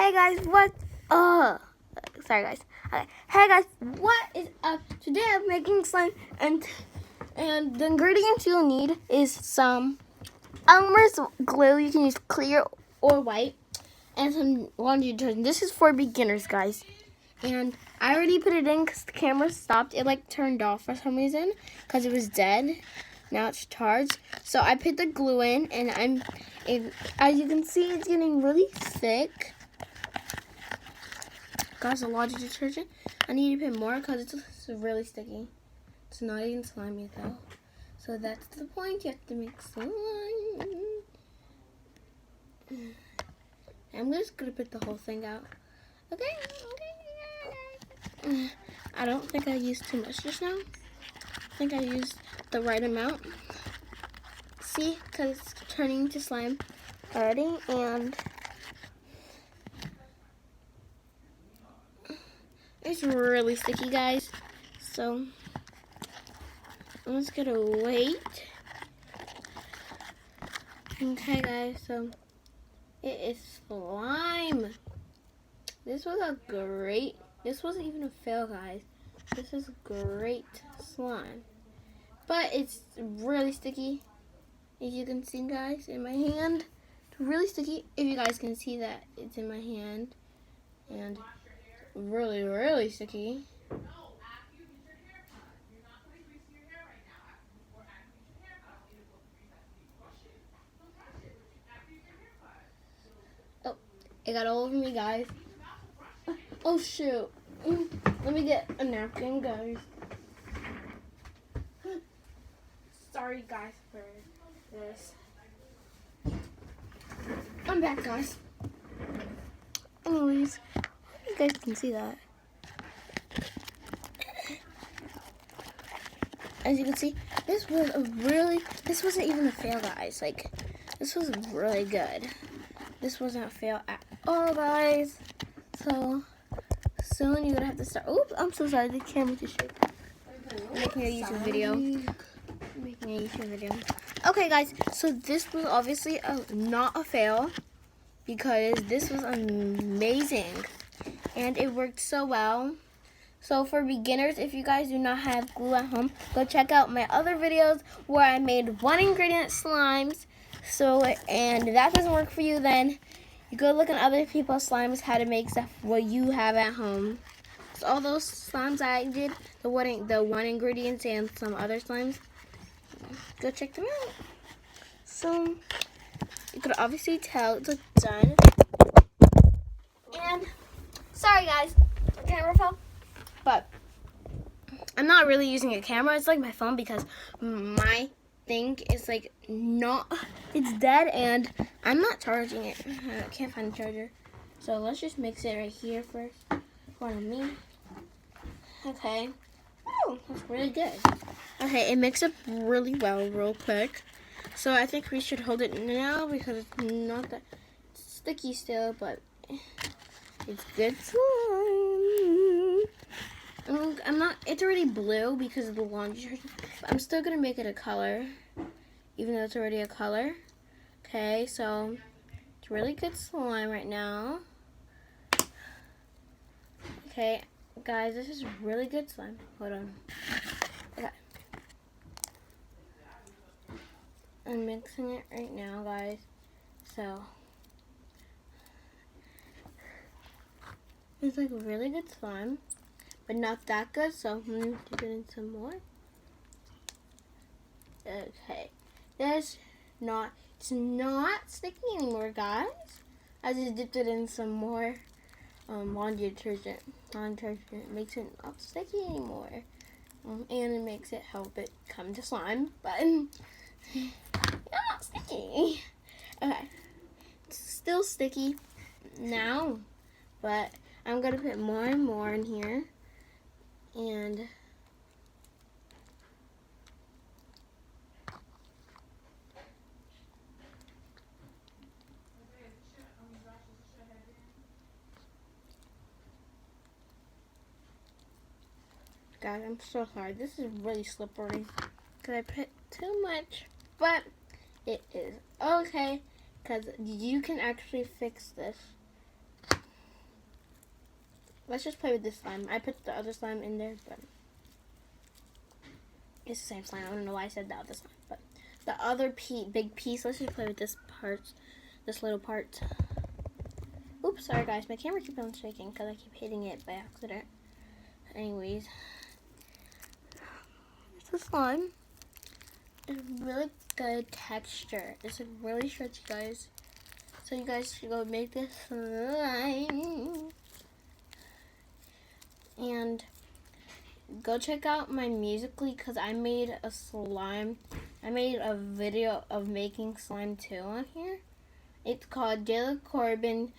Hey guys, sorry guys. Okay. Hey guys, what is up? Today I'm making slime, and the ingredients you'll need is some Elmer's glue. You can use clear or white, and some laundry detergent. This is for beginners, guys. And I already put it in because the camera stopped. It like turned off for some reason because it was dead. Now it's charged. So I put the glue in, and as you can see, it's getting really thick. Guys, a laundry detergent. I need to put more because it's really sticky. It's not even slimy though. So that's the point. You have to make slime. I'm just gonna put the whole thing out. Okay. I don't think I used too much just now. I think I used the right amount. See, because it's turning to slime already, and it's really sticky, guys. So I'm just gonna wait. Okay, guys. So it is slime. This wasn't even a fail, guys. This is great slime. But it's really sticky. As you can see, guys, in my hand. It's really sticky. If you guys can see that, it's in my hand. And really, really sticky. Oh, it got all over me, guys. Oh, shoot. Let me get a napkin, guys. Sorry, guys, for this. I'm back, guys. Anyways, you guys can see that. As you can see, this wasn't even a fail, guys. Like, this was really good. This wasn't a fail at all, guys. So soon you're gonna have to start. Oops, I'm so sorry. The camera just shook. I'm making a YouTube video. Okay, guys. So this was obviously not a fail because this was amazing and it worked so well. So for beginners, if you guys do not have glue at home, go check out my other videos where I made one ingredient slimes. And if that doesn't work for you, then you go look at other people's slimes, how to make stuff what you have at home. So all those slimes I did, the one ingredients and some other slimes, go check them out. So you could obviously tell it's done. And sorry guys, the camera fell. But I'm not really using a camera. It's like my phone because my thing is like it's dead and I'm not charging it. I can't find a charger. So let's just mix it right here first for me. Okay. Oh, that's really good. Okay, it mixed up really well real quick. So I think we should hold it now because it's not that sticky still, but it's good slime. It's already blue because of the laundry detergent, but I'm still gonna make it a color, even though it's already a color. Okay, so it's really good slime right now. Okay, guys, this is really good slime. Hold on. Okay. I'm mixing it right now, guys. So it's like really good slime, but not that good, so I'm going to put in some more. Okay, it's not sticky anymore, guys. I just dipped it in some more laundry detergent. Laundry detergent makes it not sticky anymore, and it makes it help it come to slime, but it's not sticky. Okay, it's still sticky now, but I'm gonna put more and more in here. And guys, I'm so sorry. This is really slippery because I put too much, but it is okay because you can actually fix this. let's just play with this slime. I put the other slime in there, but it's the same slime. I don't know why I said the other slime, but the other big piece. Let's just play with this part, this little part. Oops, sorry guys, my camera keeps on shaking because I keep hitting it by accident. Anyways, it's the slime. It's really good texture. It's really stretchy, guys. So you guys should go make this slime. And go check out my Musical.ly because I made a slime. I made a video of making slime too on here. It's called Jayla Corbin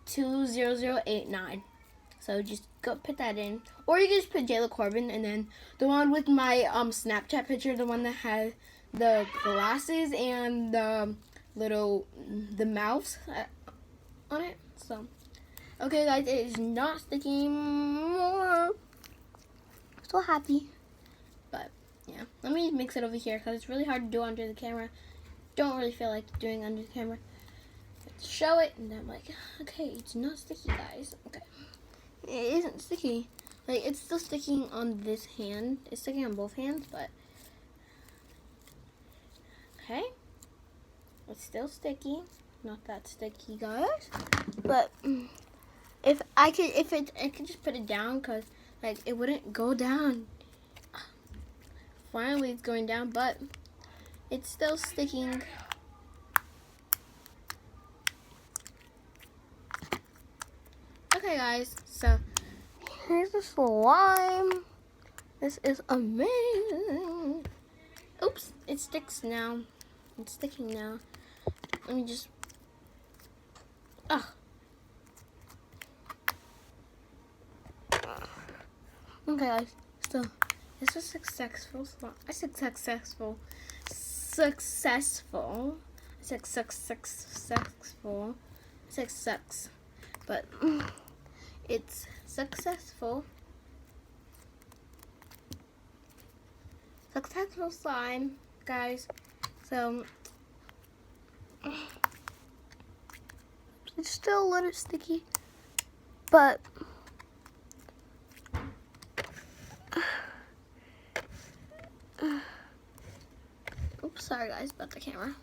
20089. So just go put that in. Or you can just put Jayla Corbin and then the one with my Snapchat picture, the one that has the glasses and the mouths on it. So okay guys, it is not sticking more. So happy. But yeah, let me mix it over here because it's really hard to do under the camera. Don't really feel like doing under the camera. Show it and I'm like, okay, it's not sticky, guys. Okay, it isn't sticky. Like, it's still sticking on this hand. It's sticking on both hands, but okay, it's still sticky. Not that sticky, guys. But if I could just put it down, cause like it wouldn't go down. Finally, it's going down, but it's still sticking. Okay, guys. So here's the slime. This is amazing. Oops, it sticks now. It's sticking now. Let me just. Okay, guys. So this was successful. I said successful. Successful. I said successful. I said sucks, but it's successful. Successful slime, guys. So it's still a little sticky, but oops, sorry guys about the camera.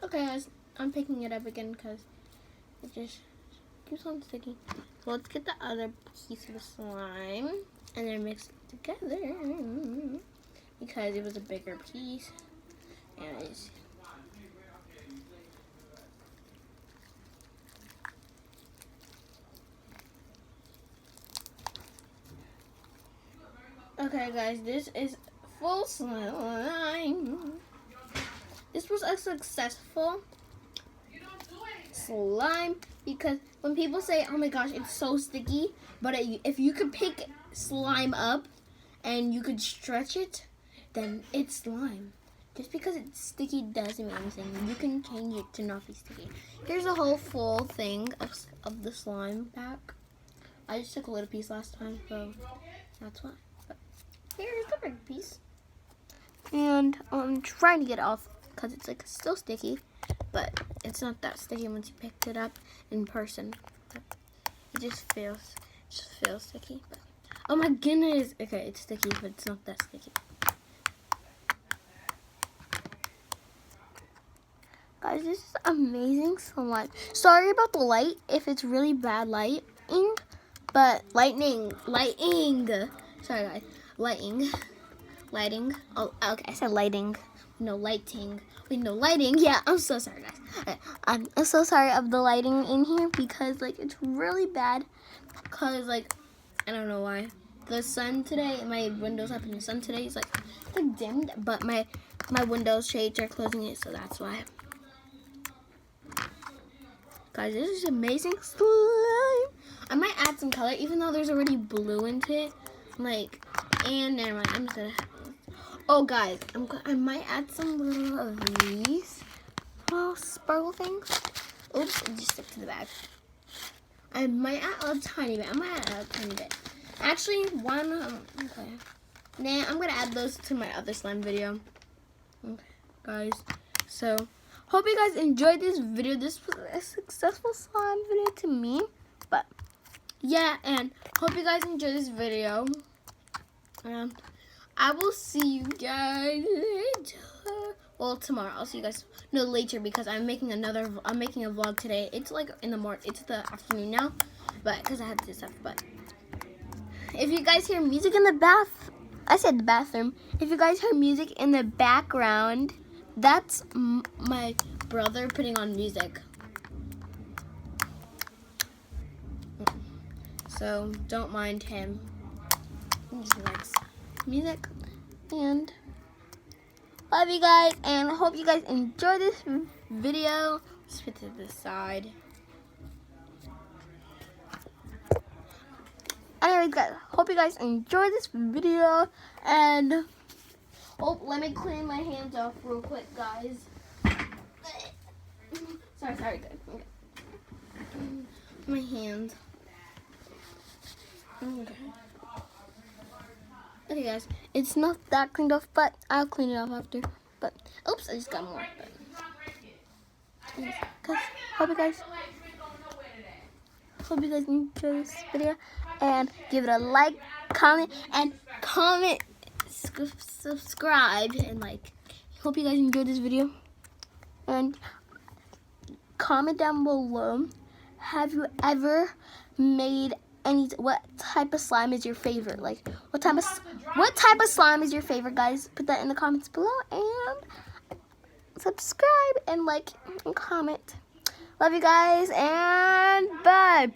Okay guys, I'm picking it up again because it just keeps on sticking. So let's get the other piece of the slime and then mix it together because it was a bigger piece. Anyways. Okay guys, this is full slime. This was a successful slime because when people say, oh my gosh, it's so sticky, but if you could pick slime up and you could stretch it, then it's slime. Just because it's sticky doesn't mean anything. You can change it to not be sticky. Here's a whole full thing of the slime pack. I just took a little piece last time, so that's why. But here's the big piece. And I'm trying to get it off because it's like still sticky, but it's not that sticky once you picked it up in person. It just feels sticky. But, oh my goodness! Okay, it's sticky, but it's not that sticky. Guys, this is amazing slime. Sorry about the light if it's really bad lighting, but lightning. Sorry guys, lighting. Oh, okay, I said lighting. No lighting. Wait, no lighting. Yeah, I'm so sorry, guys. I'm so sorry of the lighting in here because like it's really bad. Cause like I don't know why. The sun today, my windows up in the sun today is like dimmed, but my windows shades are closing it, so that's why. Guys, this is amazing slime. I might add some color, even though there's already blue into it. Like, and never mind. I'm just gonna. Oh, guys, I might add some little of these little sparkle things. Oops, it just stuck to the bag. I might add a tiny bit. I might add a tiny bit. Actually, okay. Nah, I'm gonna add those to my other slime video. Okay, guys. So, hope you guys enjoyed this video. This was a successful slime video to me. But, yeah, and hope you guys enjoyed this video. And I will see you guys later. Well, tomorrow. I'll see you guys later because I'm making a vlog today. It's like in the morning. It's the afternoon now, but because I had to do stuff. But if you guys hear music in the bathroom. If you guys hear music in the background, that's my brother putting on music. So don't mind him. He just likes music. And love you guys, and I hope you guys enjoy this video. Let's put it to the side. Anyways, guys, hope you guys enjoy this video, and let me clean my hands off real quick, guys. Sorry, guys. Okay. My hands. Okay, guys, it's not that cleaned off, but I'll clean it off after. But oops, I just got more. Anyways, guys, hope you guys enjoy this video, and give it a like, comment, subscribe, and like. Hope you guys enjoyed this video, and comment down below. Have you ever made what type of slime is your favorite? Like, what type of slime is your favorite, guys? Put that in the comments below, and subscribe and like and comment. Love you guys, and bye.